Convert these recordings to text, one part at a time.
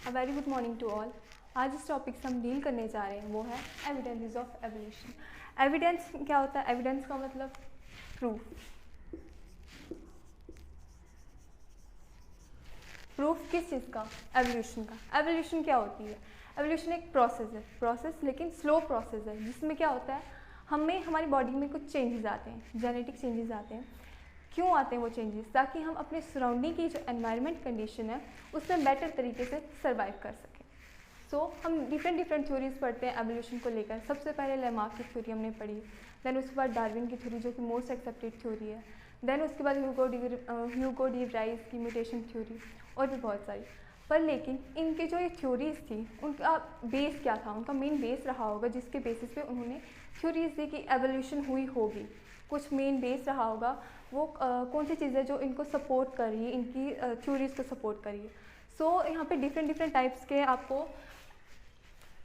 A very good morning to all. आज इस topic से हम डील करने जा रहे हैं वो है एविडेंसेस ऑफ एवोल्यूशन। एविडेंस क्या होता है? एविडेंस का मतलब प्रूफ। प्रूफ किस चीज़ का? एवोल्यूशन का। एवोल्यूशन क्या होती है? एवोल्यूशन एक प्रोसेस है, लेकिन स्लो प्रोसेस है, जिसमें क्या होता है, हमारी बॉडी में कुछ चेंजेस आते हैं, जेनेटिक चेंजेस आते हैं। क्यों आते हैं वो चेंजेस? ताकि हम अपने सराउंडिंग की जो एनवायरनमेंट कंडीशन है उसमें बेटर तरीके से सर्वाइव कर सकें। हम डिफरेंट थ्योरीज पढ़ते हैं एवोल्यूशन को लेकर। सबसे पहले लेमार्क की थ्योरी हमने पढ़ी, देन उसके बाद डार्विन की थ्योरी जो कि मोस्ट एक्सेप्टेड थ्योरी है, देन उसके बाद ह्यूगो डी राइस की म्यूटेशन थ्योरी, और भी बहुत सारी। पर लेकिन इनके जो ये थ्योरीज थी उनका बेस क्या था? उनका मेन बेस रहा होगा जिसके बेसिस पे उन्होंने थ्योरीज दी कि एवोल्यूशन हुई होगी। कुछ मेन बेस रहा होगा, वो कौन सी चीज़ है जो इनको सपोर्ट कर रही है, इनकी थ्योरीज को सपोर्ट कर रही है। यहाँ पे डिफरेंट टाइप्स के आपको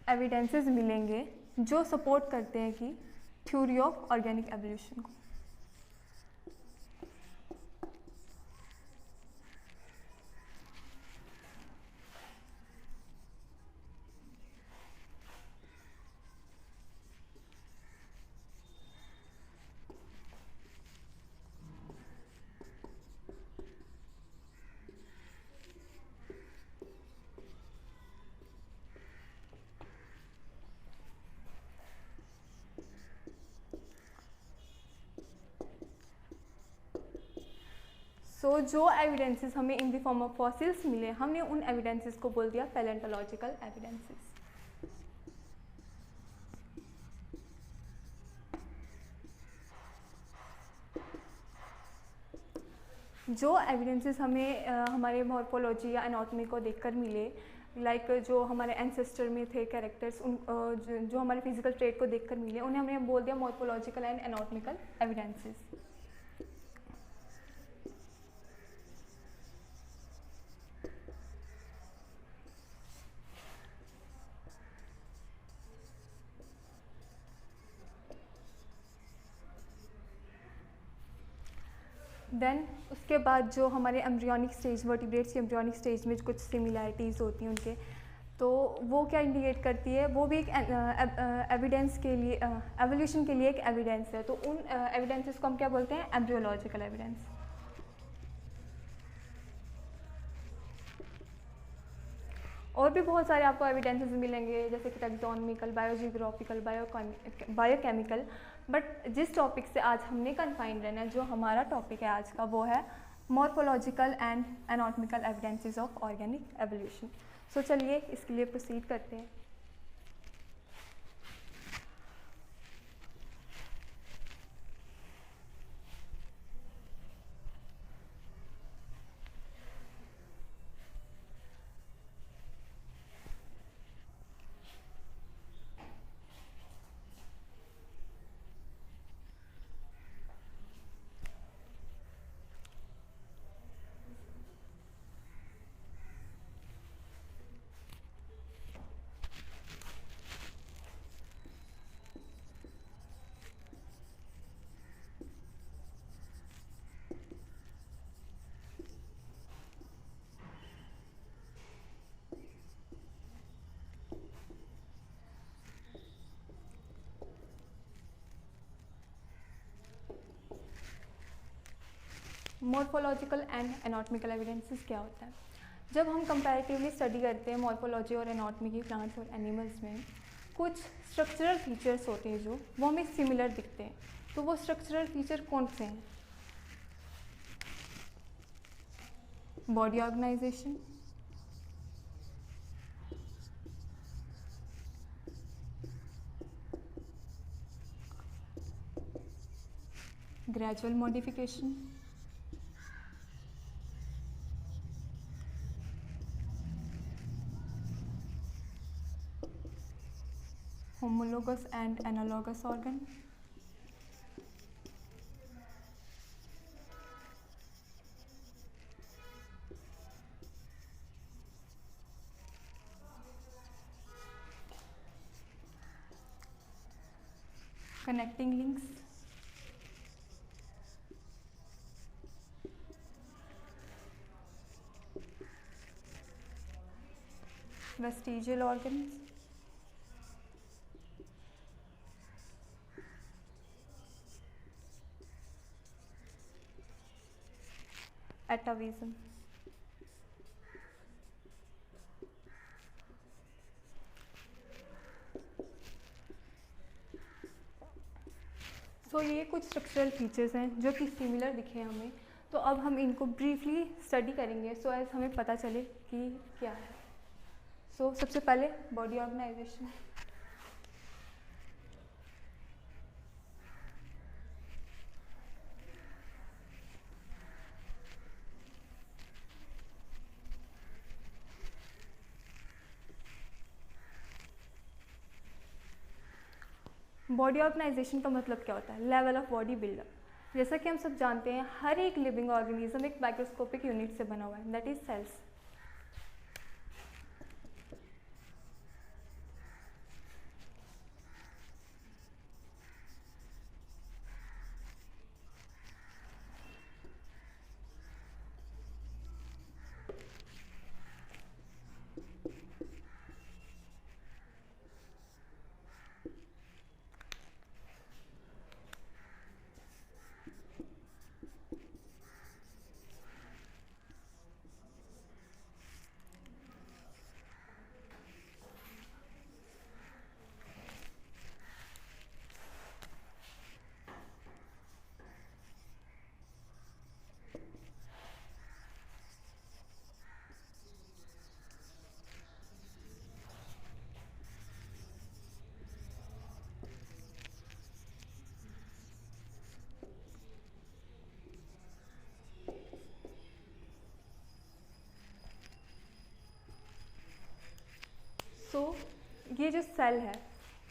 एविडेंसेस मिलेंगे जो सपोर्ट करते हैं कि थ्योरी ऑफ ऑर्गेनिक एवोल्यूशन को। जो एविडेंसेस हमें in the form of fossils मिले, हमने उन एविडेंसेस को बोल दिया पैलेंटोलॉजिकल एविडेंसेस। जो एविडेंसेस हमें हमारे मॉर्फोलॉजी या एनाटॉमी को देखकर मिले, लाइक जो हमारे एंसेस्टर में थे कैरेक्टर्स, जो हमारे फिजिकल ट्रेट को देखकर मिले, उन्हें हमने बोल दिया morphological and anatomical evidences. Then उसके बाद जो हमारे एम्ब्रियोनिक स्टेज, वर्टिब्रेट्स के एम्ब्रियोनिक स्टेज में कुछ सिमिलैरिटीज़ होती हैं उनके, तो वो क्या इंडिकेट करती है? वो भी एक एविडेंस के लिए, एवोल्यूशन के लिए एक एविडेंस है। तो उन एविडेंसेस को हम क्या बोलते हैं? Embryological evidence. और भी बहुत सारे आपको एविडेंसेस मिलेंगे, जैसे कि टैक्सोनॉमिकल, बायोजियोग्राफिकल, बायोकेमिकल। बट जिस टॉपिक से आज हमने कन्फाइन रहना है, जो हमारा टॉपिक है आज का, वो है morphological and anatomical evidences of organic evolution. So चलिए इसके लिए प्रोसीड करते हैं। मॉर्फोलॉजिकल एंड एनाटॉमिकल एविडेंसेस क्या होता है? जब हम कंपैरेटिवली स्टडी करते हैं मॉर्फोलॉजी और एनाटॉमी की प्लांट्स और एनिमल्स में, कुछ स्ट्रक्चरल फीचर्स होते हैं जो वो हमें सिमिलर दिखते हैं। तो वो स्ट्रक्चरल फीचर कौन से हैं? Body organisation, gradual modification, homologous and analogous organ, connecting links, vestigial organs, atavism. So ये कुछ स्ट्रक्चरल फीचर्स हैं जो कि सिमिलर दिखे हमें, तो अब हम इनको ब्रीफली स्टडी करेंगे सो एज हमें पता चले कि क्या है। सो सबसे पहले बॉडी ऑर्गेनाइजेशन। बॉडी ऑर्गेनाइजेशन का मतलब क्या होता है? Level of body buildup. जैसा कि हम सब जानते हैं हर एक लिविंग ऑर्गेनिज्म एक माइक्रोस्कोपिक यूनिट से बना हुआ है, दैट इज सेल्स। ये जो सेल है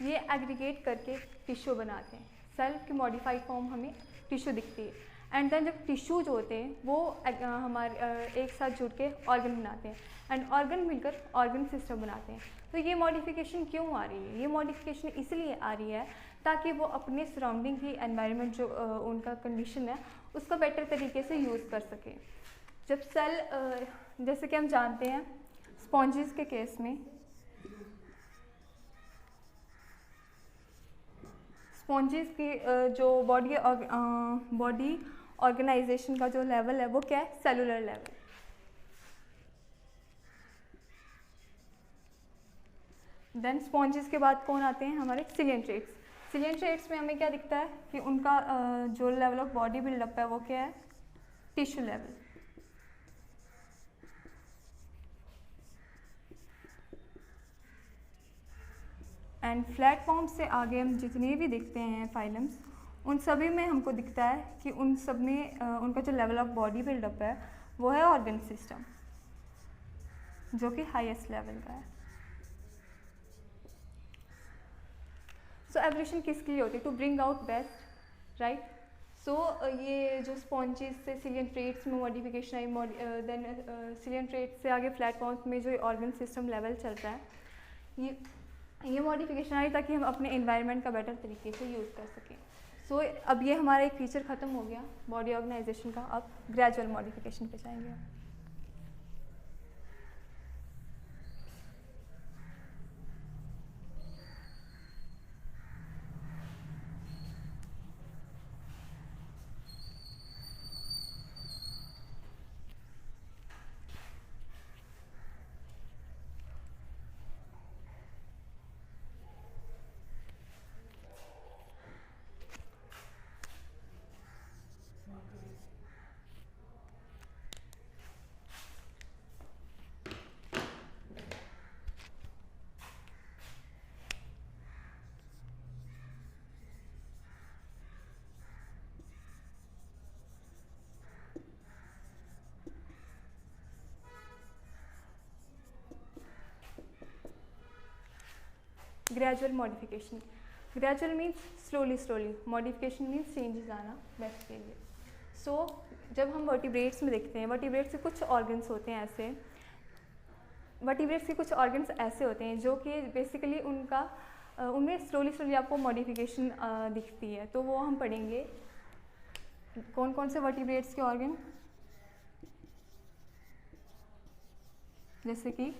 ये एग्रीगेट करके टिश्यू बनाते हैं। सेल की मॉडिफाइड फॉर्म हमें टिश्यू दिखती है, एंड देन जब टिश्यू जो होते हैं वो हमारे एक साथ जुड़ के ऑर्गन बनाते हैं, एंड ऑर्गन मिलकर ऑर्गन सिस्टम बनाते हैं। तो ये मॉडिफिकेशन क्यों आ रही है? ये मॉडिफिकेशन इसलिए आ रही है ताकि वो अपने सराउंडिंग की एनवायरनमेंट जो उनका कंडीशन है उसका बेटर तरीके से यूज़ कर सके। जब सेल जैसे कि हम जानते हैं स्पॉन्जेस के केस में, स्पॉन्जेस की जो बॉडी ऑर्गेनाइजेशन का जो लेवल है वो क्या है? Cellular level. देन स्पॉन्जेस के बाद कौन आते हैं? हमारे सिलियंट्रेट्स। सिलियंट्रेट्स में हमें क्या दिखता है कि उनका जो लेवल ऑफ बॉडी बिल्डअप है वो क्या है? Tissue level. And flat form से आगे हम जितने भी दिखते हैं फाइलम्स, उन सभी में हमको दिखता है कि उन सब में उनका जो लेवल ऑफ बॉडी बिल्डअप है वो है ऑर्गन सिस्टम, जो कि हाईएस्ट लेवल का है। सो एवोल्यूशन किसके लिए होती है? To bring out best, right. So ये जो स्पॉन्जेस से सिलियंट्रेट्स में मॉडिफिकेशन आई, देन सिलियंट्रेट्स से आगे फ्लैट फॉर्म्स में जो ऑर्गन सिस्टम लेवल चल रहा है, ये मॉडिफिकेशन आई ताकि हम अपने एनवायरनमेंट का बेटर तरीके से यूज़ कर सकें। सो अब ये हमारा एक फीचर ख़त्म हो गया बॉडी ऑर्गेनाइजेशन का। अब ग्रेजुअल मॉडिफिकेशन पे जाएंगे। Gradual modification. Gradual means slowly, modification means changes आना बेस्ट के लिए। सो जब हम वर्टिब्रेट्स में देखते हैं, वर्टिब्रेट्स के कुछ ऑर्गन्स होते हैं ऐसे, वर्टिब्रेट्स के कुछ ऑर्गन्स ऐसे होते हैं जो कि बेसिकली उनमें स्लोली आपको मॉडिफिकेशन दिखती है। तो वो हम पढ़ेंगे कौन कौन से वर्टिब्रेट्स के ऑर्गन, जैसे कि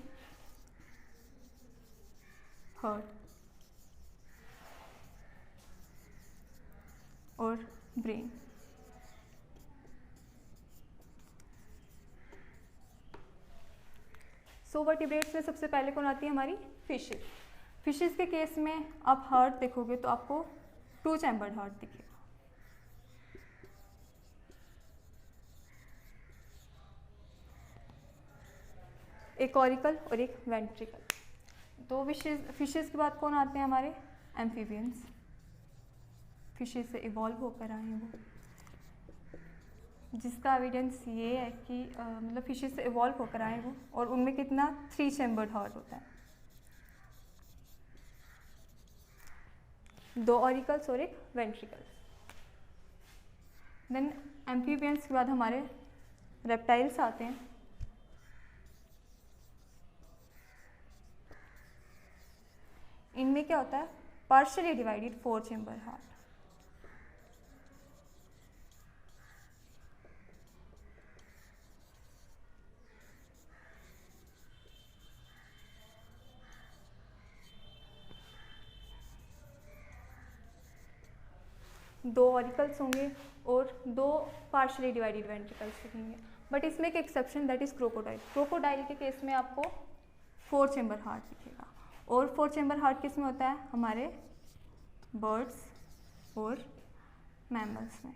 हार्ट और ब्रेन। सो वर्टिब्रेट्स में सबसे पहले कौन आती है हमारी फिशेस। फिशेस के केस में आप हार्ट देखोगे तो आपको 2 चैम्बर्ड हार्ट दिखेगा। एक कॉरिकल और एक वेंट्रिकल। तो फिशेस के बाद कौन आते हैं हमारे एम्फीबियंस। फिशेस से इवॉल्व होकर आए हैं वो, जिसका एविडेंस ये है कि मतलब फिशेस से इवॉल्व होकर आए वो, और उनमें कितना 3 चैम्बर्ड हार्ट होता है, 2 ऑरिकल्स और एक वेंट्रिकल्स। देन एम्फीबियंस के बाद हमारे रेप्टाइल्स आते हैं। इनमें क्या होता है पार्शियली डिवाइडेड 4 चैम्बर हार्ट। दो ऑरिकल्स होंगे और 2 पार्शियली डिवाइडेड वेंट्रिकल्स दिखेंगे। बट इसमें एक exception, that is crocodile. Crocodile के केस में आपको 4 चैम्बर हार्ट दिखेगा। और 4 चैम्बर हार्ट किस में होता है हमारे बर्ड्स और मैमल्स में।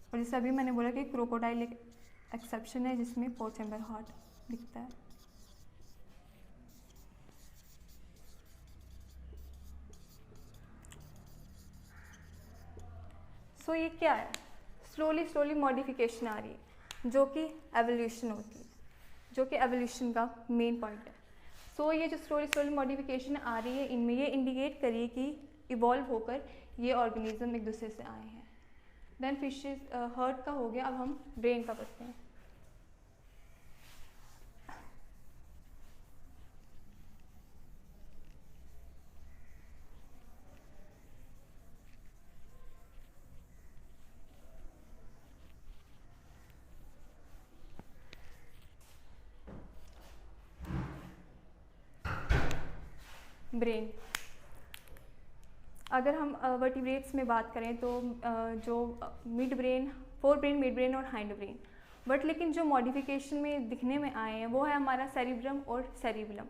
और जैसे अभी मैंने बोला कि क्रोकोडाइल एक एक्सेप्शन है जिसमें 4 चैम्बर हार्ट दिखता है। सो ये क्या है, स्लोली मॉडिफिकेशन आ रही है, जो कि एवोल्यूशन होती है, जो कि एवोल्यूशन का मेन पॉइंट है। सो ये जो स्लोली मॉडिफिकेशन आ रही है, इनमें ये इंडिकेट करिए कि इवॉल्व होकर ये ऑर्गेनिज्म एक दूसरे से आए हैं। देन फिशेस हार्ट का हो गया, अब हम ब्रेन का पढ़ते हैं। ब्रेन, अगर हम वर्टिब्रेट्स में बात करें तो जो mid brain, fore brain, mid brain और हाइंड ब्रेन, बट लेकिन जो मॉडिफिकेशन में दिखने में आए हैं वो है हमारा सेरिब्रम और सेरिबलम।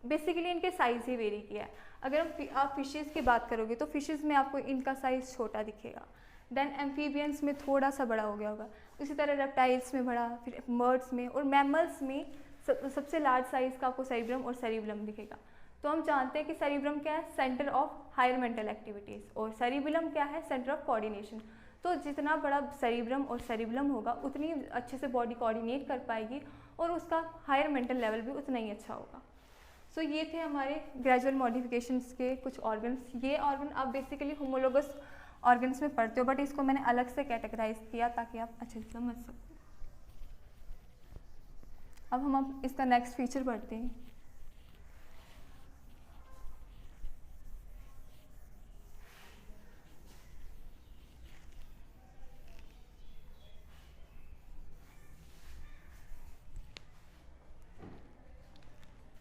बेसिकली इनके साइज़ ही वेरी किया है। अगर आप फिशेज़ की बात करोगे तो फिशेज़ में आपको इनका साइज़ छोटा दिखेगा। देन एम्फीबियंस में थोड़ा सा बड़ा हो गया होगा, उसी तरह रेप्टाइल्स में बड़ा, फिर बर्ड्स में और मैमल्स में सबसे लार्ज साइज़ का आपको सेरिब्रम और सेरिबलम दिखेगा। तो हम जानते हैं कि सेरिब्रम क्या है, centre of higher mental activities, और सेरिबलम क्या है, सेंटर ऑफ कोऑर्डिनेशन। तो जितना बड़ा सेरिब्रम और सेरिबलम होगा उतनी अच्छे से बॉडी कोऑर्डिनेट कर पाएगी और उसका हायर मेंटल लेवल भी उतना ही अच्छा होगा। सो ये थे हमारे ग्रेजुअल मॉडिफिकेशंस के कुछ ऑर्गन्स। ये ऑर्गन आप बेसिकली होमोलोगस ऑर्गन्स में पढ़ते हो, बट इसको मैंने अलग से कैटेगराइज किया ताकि आप अच्छे से समझ सको। अब हम इसका नेक्स्ट फीचर पढ़ते हैं।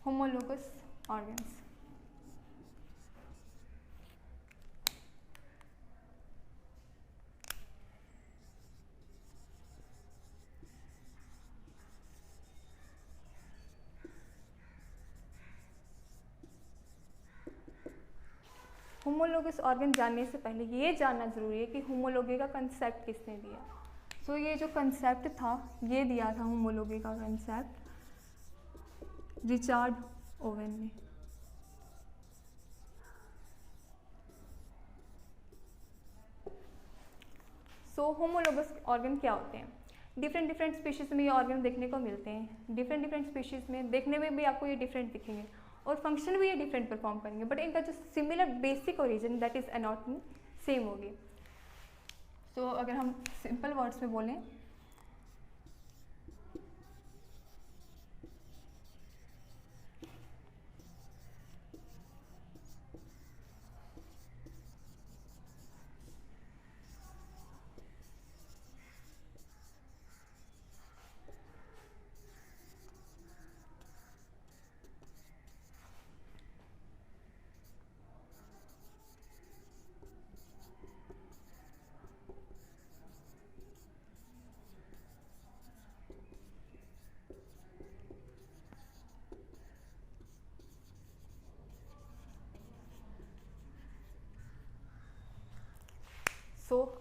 Homologous organs. होमोलोगस ऑर्गन जानने से पहले ये जानना ज़रूरी है कि होमोलोगी का कंसेप्ट किसने दिया। सो ये जो कंसेप्ट था ये दिया था होमोलोगी का कंसेप्ट रिचर्ड ओवेन ने। सो होमोलोगस ऑर्गन क्या होते हैं? डिफरेंट स्पीशीज़ में ये ऑर्गन देखने को मिलते हैं। डिफरेंट स्पीशीज़ में देखने में भी आपको ये डिफरेंट दिखेंगे और फंक्शन भी ये डिफरेंट परफॉर्म करेंगे, बट इनका जो similar basic origin that is anatomy same होगी। तो अगर हम सिंपल वर्ड्स में बोलें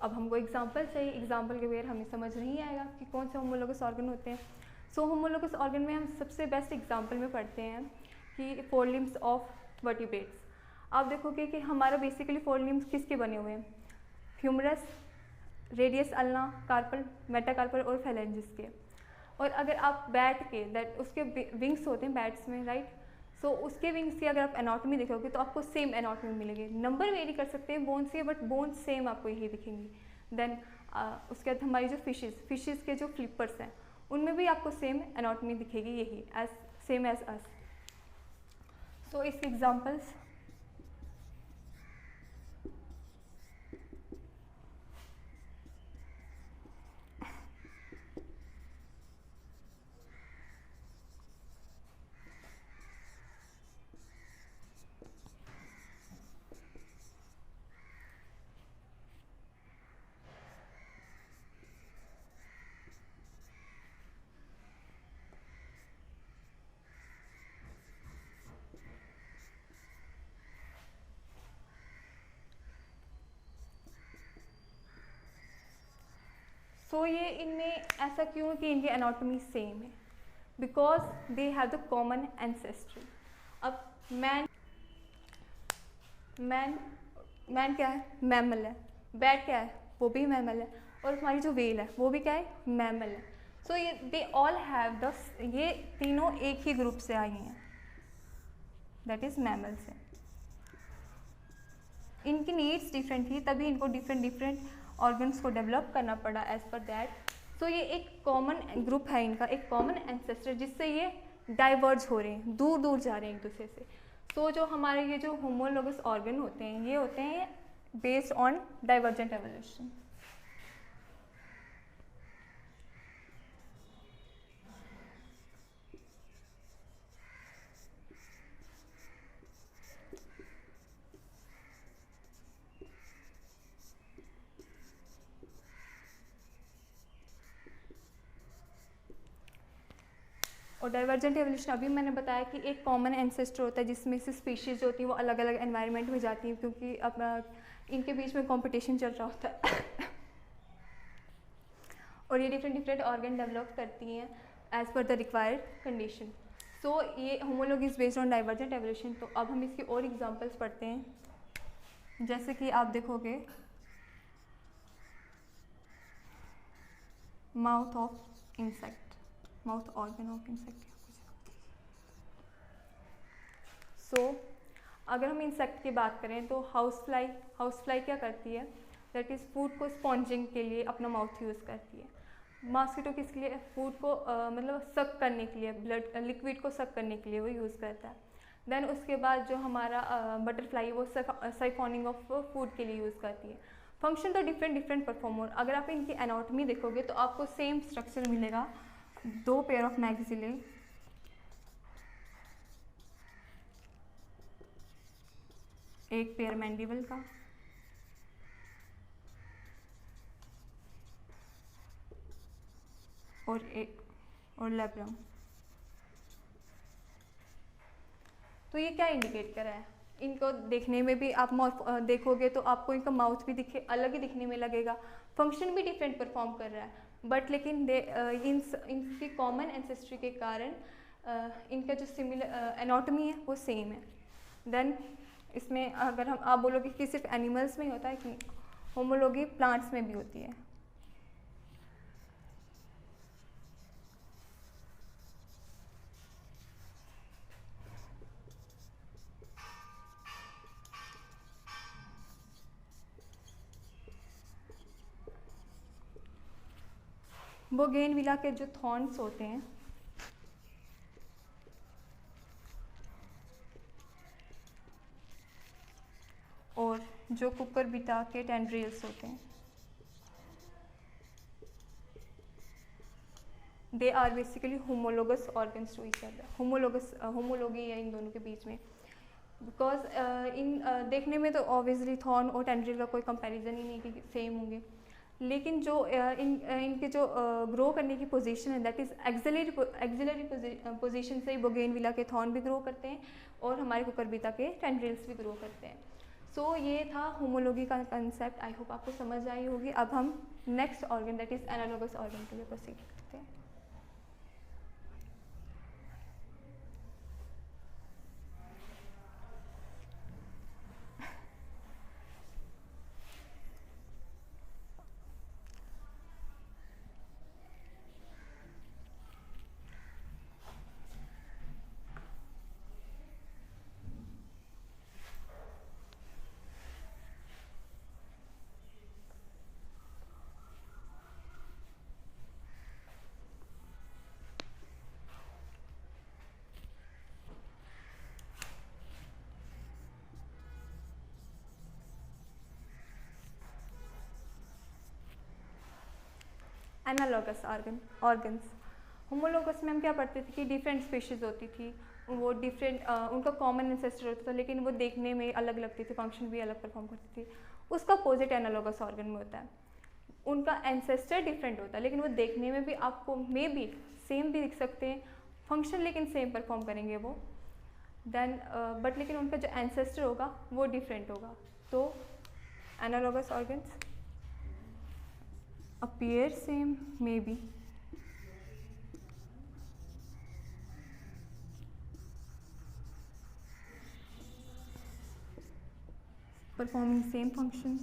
अब हमको एग्जांपल चाहिए, एग्जांपल के बगैर हमें समझ नहीं आएगा कि कौन से होमोलोगस ऑर्गन होते हैं। सो होमोलोगस ऑर्गन में हम सबसे बेस्ट एग्जांपल में पढ़ते हैं कि फोर लिम्स ऑफ वर्टिब्रेट्स। आप देखोगे कि हमारा बेसिकली फोर लिम्स किसके बने हुए हैं, humerus, radius ulna, carpal, metacarpal और फेलेंजिस के। और अगर आप बैट के दैट उसके विंग्स होते हैं बैट्स में, राइट, सो उसके विंग्स की अगर आप एनाटॉमी देखोगे तो आपको सेम एनाटॉमी मिलेगी। नंबर वेरी कर सकते हैं बोन्स के, बट बोन्स सेम आपको यही दिखेंगी। देन उसके बाद हमारी जो फिशेस के जो फ्लिपर्स हैं उनमें भी आपको सेम एनाटॉमी दिखेगी, यही एज सेम एज अस। सो इसके एग्जांपल्स तो ये इनमें ऐसा क्यों है कि इनकी एनाटॉमी सेम है, because they have the common ancestry. अब मैन क्या है, मैमल है, बैट क्या है, वो भी मैमल है, और हमारी जो वेल है वो भी क्या है, मैमल है। सो ये दे ऑल हैव द, ये तीनों एक ही ग्रुप से आई हैं, दैट इज मैमल से। इनकी नीड्स डिफरेंट थी, तभी इनको डिफरेंट ऑर्गन्स को डेवलप करना पड़ा एज पर दैट। सो ये एक कॉमन ग्रुप है इनका, एक कॉमन एंसेस्टर, जिससे ये डाइवर्ज हो रहे हैं, दूर दूर जा रहे हैं एक दूसरे से। तो जो हमारे ये जो होमोलोगस ऑर्गन होते हैं ये होते हैं बेस्ड ऑन डाइवर्जेंट एवोल्यूशन। और डाइवर्जेंट एवोल्यूशन अभी मैंने बताया कि एक कॉमन एंसेस्टर होता है जिसमें से स्पीशीज़ जो होती हैं वो अलग अलग एनवायरनमेंट में जाती हैं, क्योंकि अब इनके बीच में कंपटीशन चल रहा होता है और ये डिफरेंट ऑर्गन डेवलप करती हैं as per the required condition. So ये homologue is based on divergent evolution. तो अब हम इसके और एग्जांपल्स पढ़ते हैं, जैसे कि आप देखोगे mouth of insect, mouth organ of insect. So अगर हम इंसेक्ट की बात करें तो हाउस फ्लाई क्या करती है, दैट इज़ फूड को स्पॉन्जिंग के लिए अपना माउथ यूज़ करती है। मॉस्किटो किसके लिए, फूड को मतलब सक करने के लिए, ब्लड लिक्विड को सक करने के लिए वो यूज़ करता है। देन उसके बाद जो हमारा बटरफ्लाई वो साइफोनिंग ऑफ फूड के लिए यूज़ करती है। फंक्शन तो डिफरेंट परफॉर्म। अगर आप इनकी एनाटॉमी देखोगे तो आपको सेम स्ट्रक्चर मिलेगा, दो पेयर ऑफ मैक्सिले, एक पेयर मैंडिबल का, और लेब्रम। तो ये क्या इंडिकेट कर रहा है, इनको देखने में भी आप देखोगे तो आपको इनका माउथ भी अलग ही दिखने में लगेगा, फंक्शन भी डिफरेंट परफॉर्म कर रहा है, बट लेकिन इनकी कॉमन एंसेस्ट्री के कारण इनका जो सिमिलर एनाटॉमी है वो सेम है। देन इसमें अगर आप बोलोगे कि सिर्फ एनिमल्स में ही होता है, कि होमोलॉगी प्लांट्स में भी होती है। बोगेनविला के जो थॉर्न्स होते हैं और जो कुकुरबिटा के टेंड्रिल्स होते हैं, they are basically homologous organs to each other. Homology है इन दोनों के बीच में, बिकॉज देखने में तो ऑब्वियसली थॉर्न और टेंड्रिल का कोई कंपैरिजन ही नहीं कि सेम होंगे, लेकिन जो इनके जो ग्रो करने की पोजीशन है दैट इज़ एक्सिलरी पोजीशन से बोगेनविला के थॉर्न भी ग्रो करते हैं और हमारे कुकुरबिटा के टेंड्रिल्स भी ग्रो करते हैं। सो ये था होमोलॉजी का कंसेप्ट, आई होप आपको समझ आई होगी। अब हम next organ that is analogous organ के लिए प्रोसीड करते हैं। Analogous organs. होमोलॉगस में हम क्या पढ़ते थे कि डिफरेंट स्पीशीज़ होती थी, वो डिफरेंट उनका कॉमन एंसेस्टर होता था, लेकिन वो देखने में अलग लगती थी, फंक्शन भी अलग परफॉर्म करती थी। उसका अपोजिट एनालॉगस ऑर्गन में होता है, उनका एंसेस्टर डिफरेंट होता है, लेकिन वो देखने में भी आपको मे बी सेम भी दिख सकते हैं, फंक्शन लेकिन सेम परफॉर्म करेंगे वो, देन बट लेकिन उनका जो एंसेस्टर होगा वो डिफरेंट होगा। तो analogous organs appear same, maybe performing same function,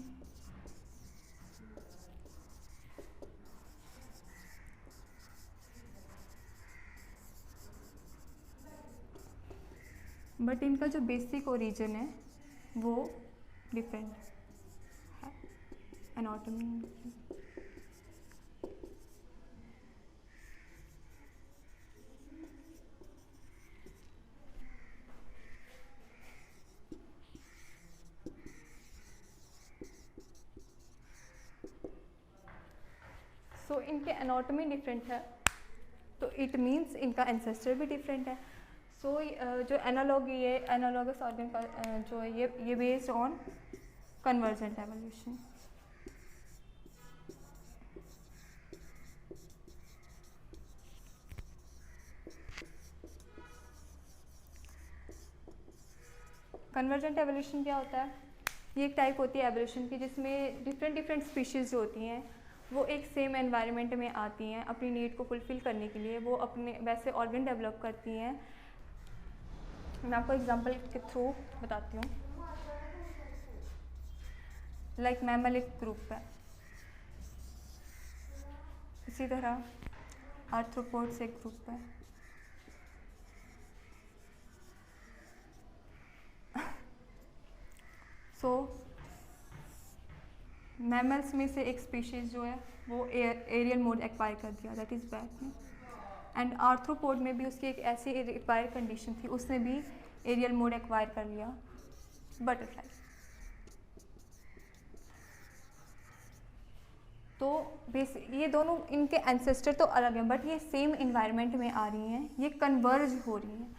but इनका जो बेसिक ओरिजिन है वो डिफरेंट है। एनाटॉमी सो इनके एनाटॉमी डिफरेंट है, तो इट मीन्स इनका एंसेस्टर भी डिफरेंट है। सो जो एनालॉगस ऑर्गन का जो है ये based on convergent evolution. Convergent evolution क्या होता है? ये एक टाइप होती है एवोल्यूशन की जिसमें डिफरेंट स्पीशीज़ जो होती हैं वो एक सेम एनवायरनमेंट में आती हैं, अपनी नीड को फुलफ़िल करने के लिए वो अपने वैसे ऑर्गन डेवलप करती हैं। मैं आपको एग्जांपल के थ्रू बताती हूँ। लाइक मैमल एक ग्रुप है, इसी तरह आर्थ्रोपोड्स एक ग्रुप है, सो मैमल्स में से एक स्पीशीज़ जो है वो एरियल मोड एक्वायर कर दिया, that is bat. And arthropod में भी उसकी एक ऐसी रिक्वायर कंडीशन थी, उसने भी एरियल मोड एक्वायर कर लिया, बटरफ्लाई। तो ये दोनों इनके एंसेस्टर तो अलग हैं बट ये सेम इन्वायरमेंट में आ रही हैं, ये कन्वर्ज हो रही हैं।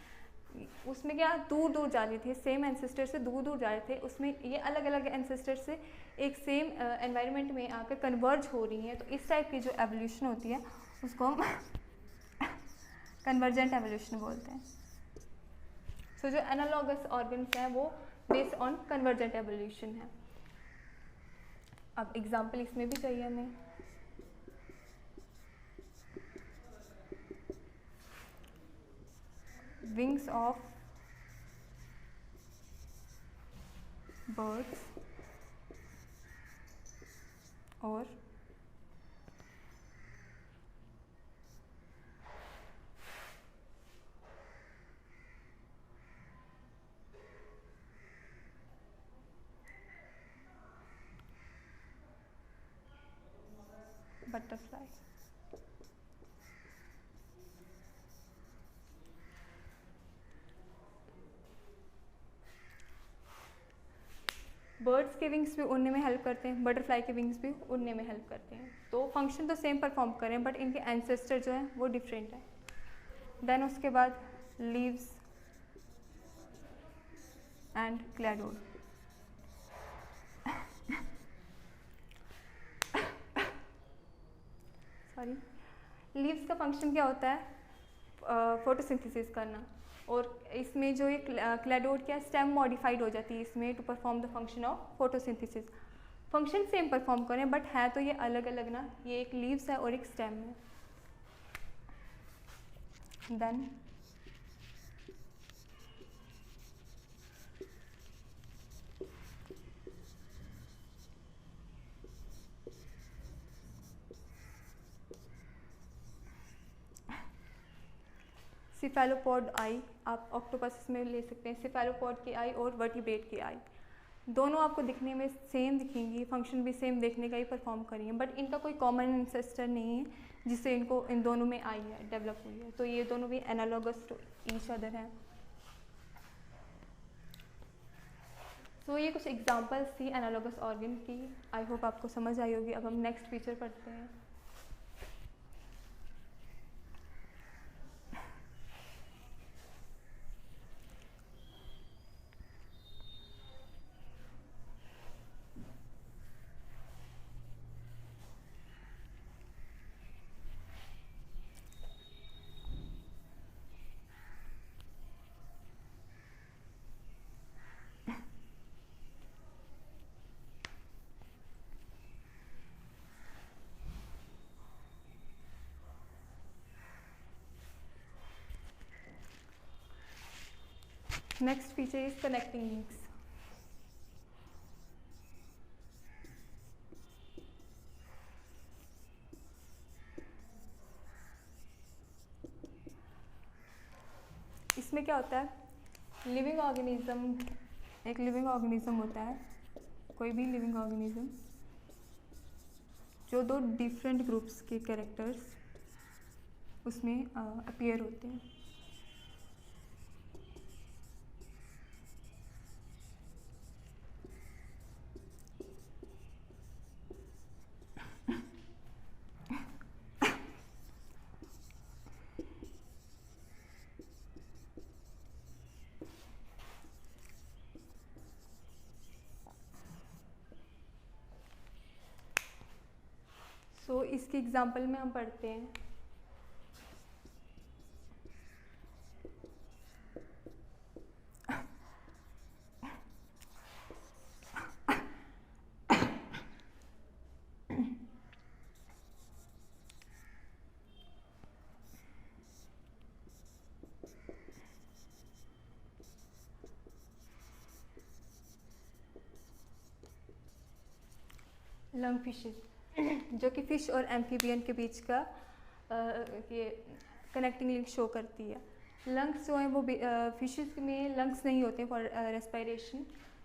उसमें क्या दूर दूर जा रही थी, सेम एंसेस्टर से दूर दूर जा रहे थे, उसमें ये अलग अलग एंसेस्टर से एक सेम एनवायरनमेंट में आकर कन्वर्ज हो रही हैं। तो इस टाइप की जो एवोल्यूशन होती है उसको हम कन्वर्जेंट एवोल्यूशन बोलते हैं। सो जो एनालॉगस ऑर्गन्स हैं वो बेस्ड ऑन कन्वर्जेंट एवोल्यूशन है। अब एग्जाम्पल इसमें भी चाहिए हमें। Wings of birds or butterfly। Birds के विंग्स भी उड़ने में हेल्प करते हैं, बटरफ्लाई के विंग्स भी उड़ने में हेल्प करते हैं। तो फंक्शन तो सेम परफॉर्म करें बट इनके एंसेस्टर जो है वो डिफरेंट है। देन उसके बाद leaves and cladode. Sorry, leaves का फंक्शन क्या होता है? फोटोसिंथेसिस करना। और इसमें जो ये क्लेडोड क्या स्टेम मॉडिफाइड हो जाती है इसमें to perform the function of photosynthesis. Function same perform करें बट है तो ये अलग अलग ना, ये एक लीव्स है और एक स्टेम है। देन सिफेलोपॉड आई, आप ऑक्टोपस में ले सकते हैं सिफेलोपॉड की आई और वर्टिब्रेट की आई, दोनों आपको दिखने में सेम दिखेंगी, फंक्शन भी सेम देखने का ही परफॉर्म करेंगे, बट इनका कोई कॉमन एंसेस्टर नहीं है जिससे इनको इन दोनों में आई है डेवलप हुई है, तो ये दोनों भी एनालॉगस टू ईच अदर हैं। तो ये कुछ एग्जांपल्स थी एनालॉगस ऑर्गन की, आई होप आपको समझ आई होगी। अब हम नेक्स्ट फीचर पढ़ते हैं। Next feature is connecting links. इसमें क्या होता है, लिविंग ऑर्गेनिज्म, एक लिविंग ऑर्गेनिज्म होता है, कोई भी लिविंग ऑर्गेनिज्म जो दो डिफरेंट ग्रुप्स के कैरेक्टर्स उसमें अपीयर होते हैं। तो इसकी एग्जांपल में हम पढ़ते हैं। लंग फिशेस जो कि फ़िश और एम्फीबियन के बीच का ये कनेक्टिंग लिंक शो करती है। लंग्स जो हैं वो फिशेस में लंग्स नहीं होते for respiration,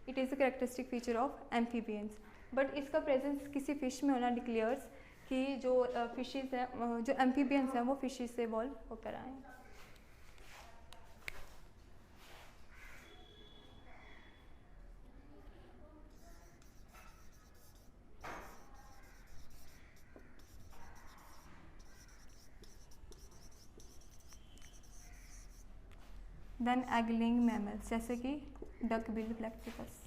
it is a characteristic feature of amphibians, but इसका प्रेजेंस किसी फ़िश में होना डिक्लेयर्स कि जो फिशेस हैं, जो एम्फीबियंस हैं वो फिशेस से इवॉल्व होकर आए हैं। देन एगलिंग मैमल्स जैसे कि डक बिल्ड प्लेक्टिपस।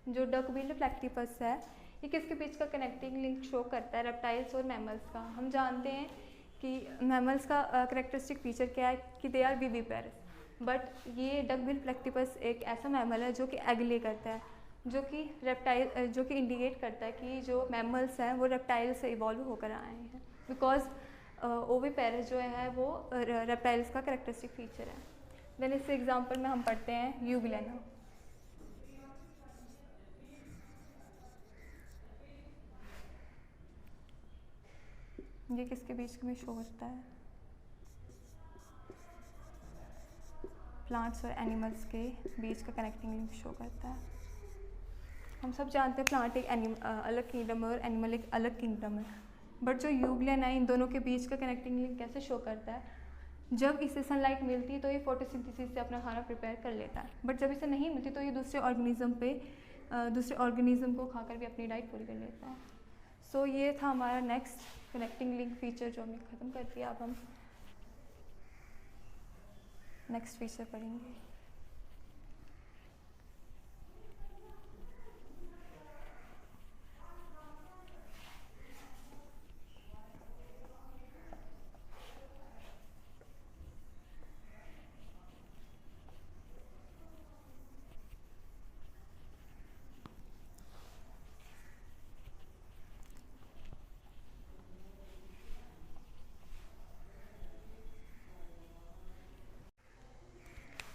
जो डक बिल्ड प्लेक्टिपस है ये किसके बीच का कनेक्टिंग लिंक शो करता है, रेप्टाइल्स और मैमल्स का। हम जानते हैं कि मैमल्स का करेक्टरिस्टिक फीचर क्या है कि दे आर विविपेरस, बट ये डक बिल्ड प्लेक्टिपस एक ऐसा मैमल है जो कि एगले करता है, जो कि रेप्टाइल, जो कि इंडिकेट करता है कि जो मैमल्स हैं वो रेप्टाइल से इवॉल्व होकर आए हैं, बिकॉज ओविपेरस जो है वो रेप्टाइल्स का करेक्टरिस्टिक फीचर है। देन इस एग्जाम्पल में हम पढ़ते हैं यूग्लेना। ये किसके बीच में शो करता है, प्लांट्स और एनिमल्स के बीच का कनेक्टिंग लिंक शो करता है। हम सब जानते हैं प्लांट एक अलग किंगडम है और एनिमल एक अलग किंगडम है, बट जो यूग्लेना है इन दोनों के बीच का कनेक्टिंग लिंक कैसे शो करता है, जब इसे सनलाइट मिलती है तो ये फोटोसिंथेसिस से अपना खाना प्रिपेयर कर लेता है, बट जब इसे नहीं मिलती तो ये दूसरे ऑर्गेनिज्म पे दूसरे ऑर्गेनिज्म को खाकर भी अपनी डाइट पूरी कर लेता है। सो ये था हमारा नेक्स्ट कनेक्टिंग लिंक फीचर जो हमने ख़त्म कर दिया। अब हम नेक्स्ट फीचर पढ़ेंगे।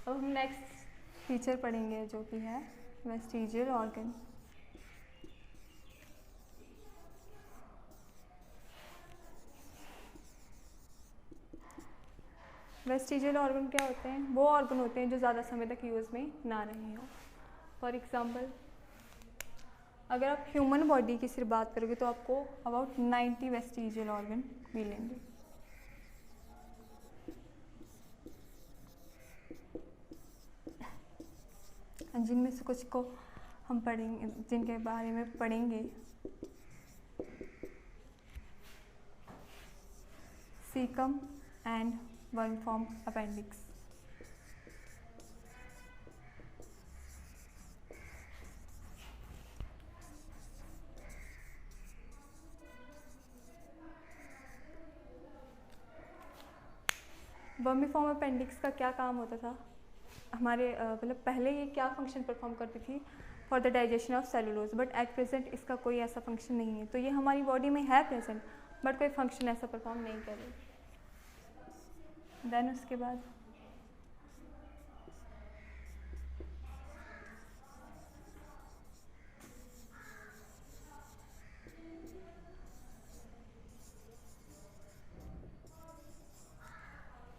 अब हम नेक्स्ट फीचर पढ़ेंगे जो कि है वेस्टिजियल ऑर्गन। वेस्टिजियल ऑर्गन क्या होते हैं? वो ऑर्गन होते हैं जो ज़्यादा समय तक यूज़ में ना रहे हों। फॉर एग्ज़ाम्पल, अगर आप ह्यूमन बॉडी की सिर्फ बात करोगे तो आपको अबाउट 90 वेस्टिजियल ऑर्गन मिलेंगे। जिनमें से कुछ को हम पढ़ेंगे, जिनके बारे में पढ़ेंगे। Caecum and vermiform appendix. Vermiform appendix का क्या काम होता था? हमारे मतलब पहले ये क्या फंक्शन परफॉर्म करती थी? For the digestion of cellulose, but at present इसका कोई ऐसा फंक्शन नहीं है। तो ये हमारी बॉडी में है प्रेजेंट, बट कोई फंक्शन ऐसा परफॉर्म नहीं कर रही। देन उसके बाद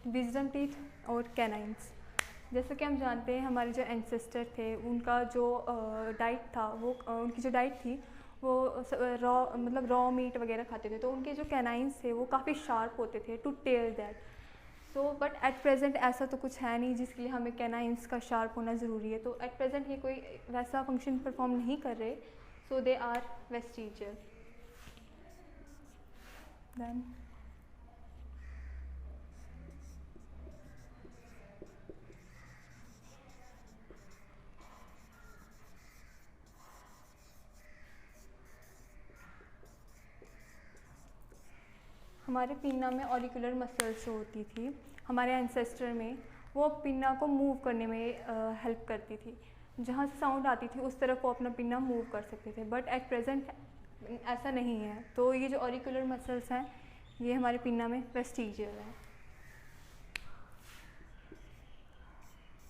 विजडम टीथ और कैनाइन्स। जैसे कि हम जानते हैं हमारे जो एंसेस्टर थे उनका जो डाइट था, वो उनकी जो डाइट थी वो रॉ मीट वगैरह खाते थे। तो उनके जो कैनाइन्स थे वो काफ़ी शार्प होते थे to tear that. So but at present ऐसा तो कुछ है नहीं जिसके लिए हमें कैनाइन्स का शार्प होना ज़रूरी है। तो एट प्रेजेंट ये कोई वैसा फंक्शन परफॉर्म नहीं कर रहे। सो दे आर वेस्टिजियल। देन हमारे पिन्ना में ऑरिकुलर मसल्स जो होती थी हमारे एंसेस्टर में, वो पिन्ना को मूव करने में हेल्प करती थी। जहाँ से साउंड आती थी उस तरफ वो अपना पिन्ना मूव कर सकते थे, बट एट प्रेजेंट ऐसा नहीं है। तो ये जो ऑरिकुलर मसल्स हैं ये हमारे पिन्ना में वेस्टिजियल है।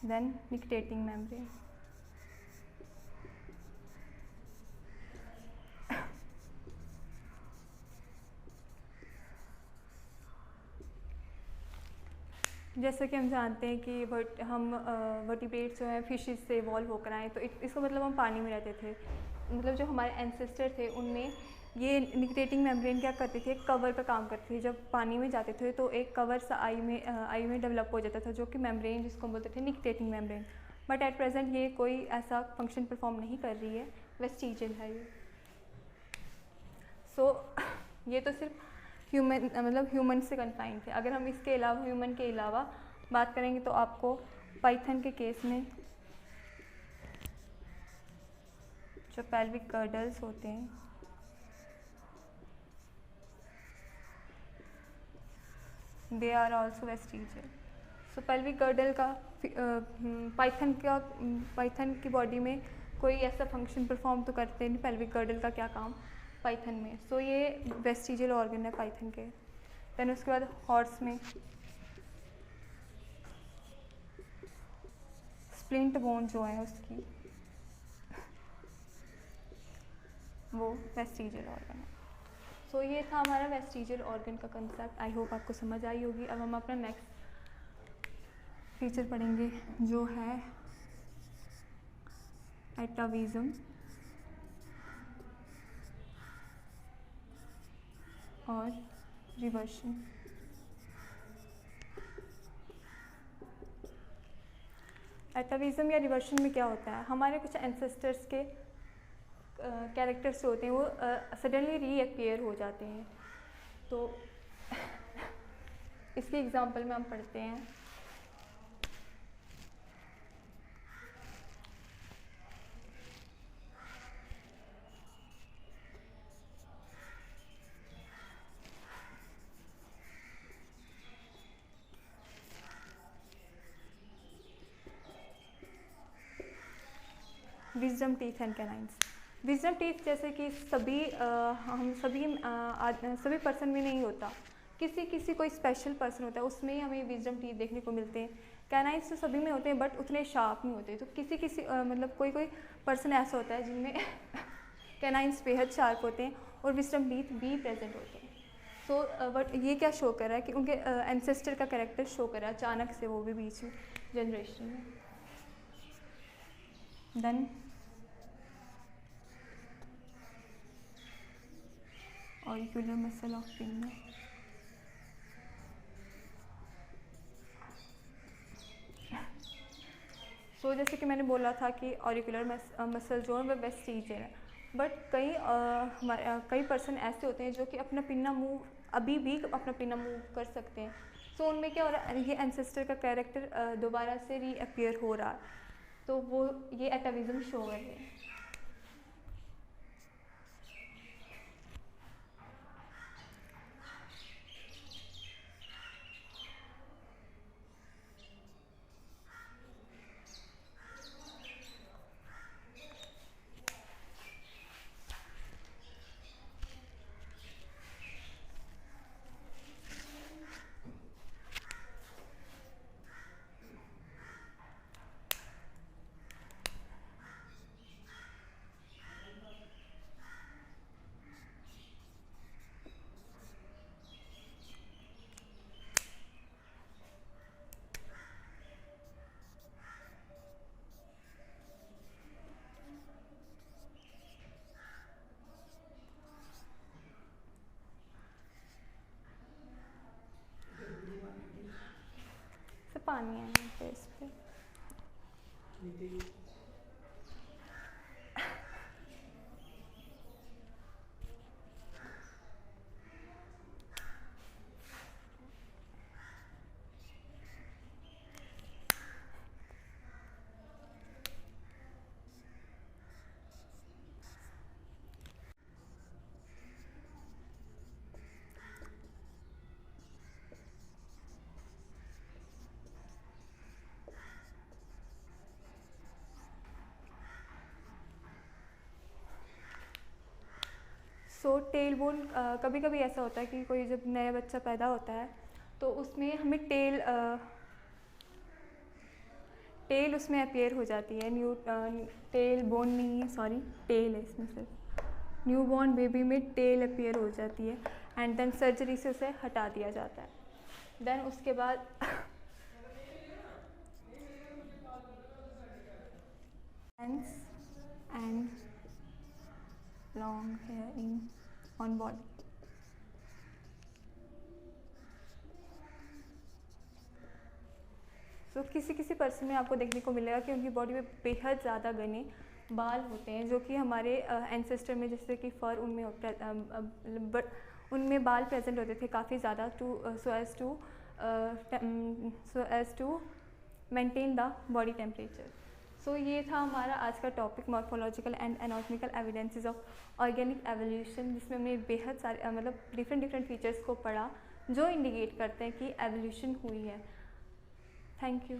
Then nictitating membrane. जैसा कि हम जानते हैं कि हम वर्टिब्रेट्स जो हैं फिशेस से इवॉल्व होकर आए, तो इसका मतलब हम पानी में रहते थे। मतलब जो हमारे एंसेस्टर थे उनमें ये निक्टेटिंग मेम्ब्रेन क्या करती थी, एक कवर पर काम करती थी। जब पानी में जाते थे तो एक कवर सा आई में डेवलप हो जाता था जो कि मेम्ब्रेन जिसको बोलते थे nictitating membrane. But at present ये कोई ऐसा फंक्शन परफॉर्म नहीं कर रही है, वेस्टिजियल है ये। सो ये तो सिर्फ ह्यूमन से कन्फाइंड थे। अगर हम इसके अलावा ह्यूमन के अलावा बात करेंगे तो आपको पाइथन के केस में जो पेल्विक गर्डल्स होते हैं they are also vestigial. So pelvic girdle का पाइथन की बॉडी में कोई ऐसा फंक्शन परफॉर्म तो करते नहीं। पेल्विक गर्डल का क्या काम पाइथन में? सो ये वेस्टिजियल ऑर्गन है पाइथन के। देन उसके बाद हॉर्स में स्प्लिंट बोन जो है उसकी वो वेस्टिजियल ऑर्गन है। सो ये था हमारा वेस्टिजियल ऑर्गन का कंसेप्ट। आई होप आपको समझ आई होगी। अब हम अपना नेक्स्ट फीचर पढ़ेंगे जो है एटाविज्म और रिवर्शन। एटाविज्म या रिवर्शन में क्या होता है? हमारे कुछ एंसेस्टर्स के कैरेक्टर्स होते हैं वो सडनली रीअपियर हो जाते हैं। तो इसके एग्जांपल में हम पढ़ते हैं। Wisdom teeth and canines. Wisdom teeth जैसे कि हम सभी पर्सन में नहीं होता, किसी कोई स्पेशल पर्सन होता है उसमें ही हमें विजडम टीथ देखने को मिलते हैं। कैनाइन्स तो सभी में होते हैं बट उतने शार्प नहीं होते। तो किसी मतलब कोई पर्सन ऐसा होता है जिनमें कैनाइन्स बेहद शार्प होते हैं और विजडम टीथ भी प्रेजेंट होते हैं। सो बट ये क्या शो कर रहा है कि उनके एंसेस्टर का कैरेक्टर शो कर रहा है अचानक से, वो भी बीच में जनरेशन में। Then auricular muscle of pinnae. So जैसे कि मैंने बोला था कि ऑरिकुलर मसल जो है वह वेस्टिजियल है, बट कई पर्सन ऐसे होते हैं जो कि अपना पिन्ना मूव अभी भी अपना पिन्ना मूव कर सकते हैं। सो उनमें क्या हो रहा है, ये एंसेस्टर का कैरेक्टर दोबारा से रीअपियर हो रहा है, तो वो ये एटाविज्म शो कर रहे हैं। पानी है यहाँ पे इस पे। सो टेल बोन, कभी कभी ऐसा होता है कि कोई जब नया बच्चा पैदा होता है तो उसमें हमें टेल उसमें अपीयर हो जाती है। टेल बोन नहीं है, सॉरी टेल है इसमें सिर्फ। न्यू बॉर्न बेबी में टेल अपीयर हो जाती है एंड देन सर्जरी से उसे हटा दिया जाता है। देन उसके बाद hands and long hair in on body। सो किसी पर्सन में आपको देखने को मिलेगा कि उनकी बॉडी में बेहद ज़्यादा घने बाल होते हैं, जो कि हमारे एंसेस्टर में जैसे कि फर उनमें बाल प्रेजेंट होते थे काफ़ी ज़्यादा so as to maintain the body temperature. So ये था हमारा आज का topic, morphological and anatomical evidences of organic evolution, जिसमें हमने बेहद सारे मतलब डिफरेंट फीचर्स को पढ़ा जो इंडिकेट करते हैं कि एवोल्यूशन हुई है। Thank you.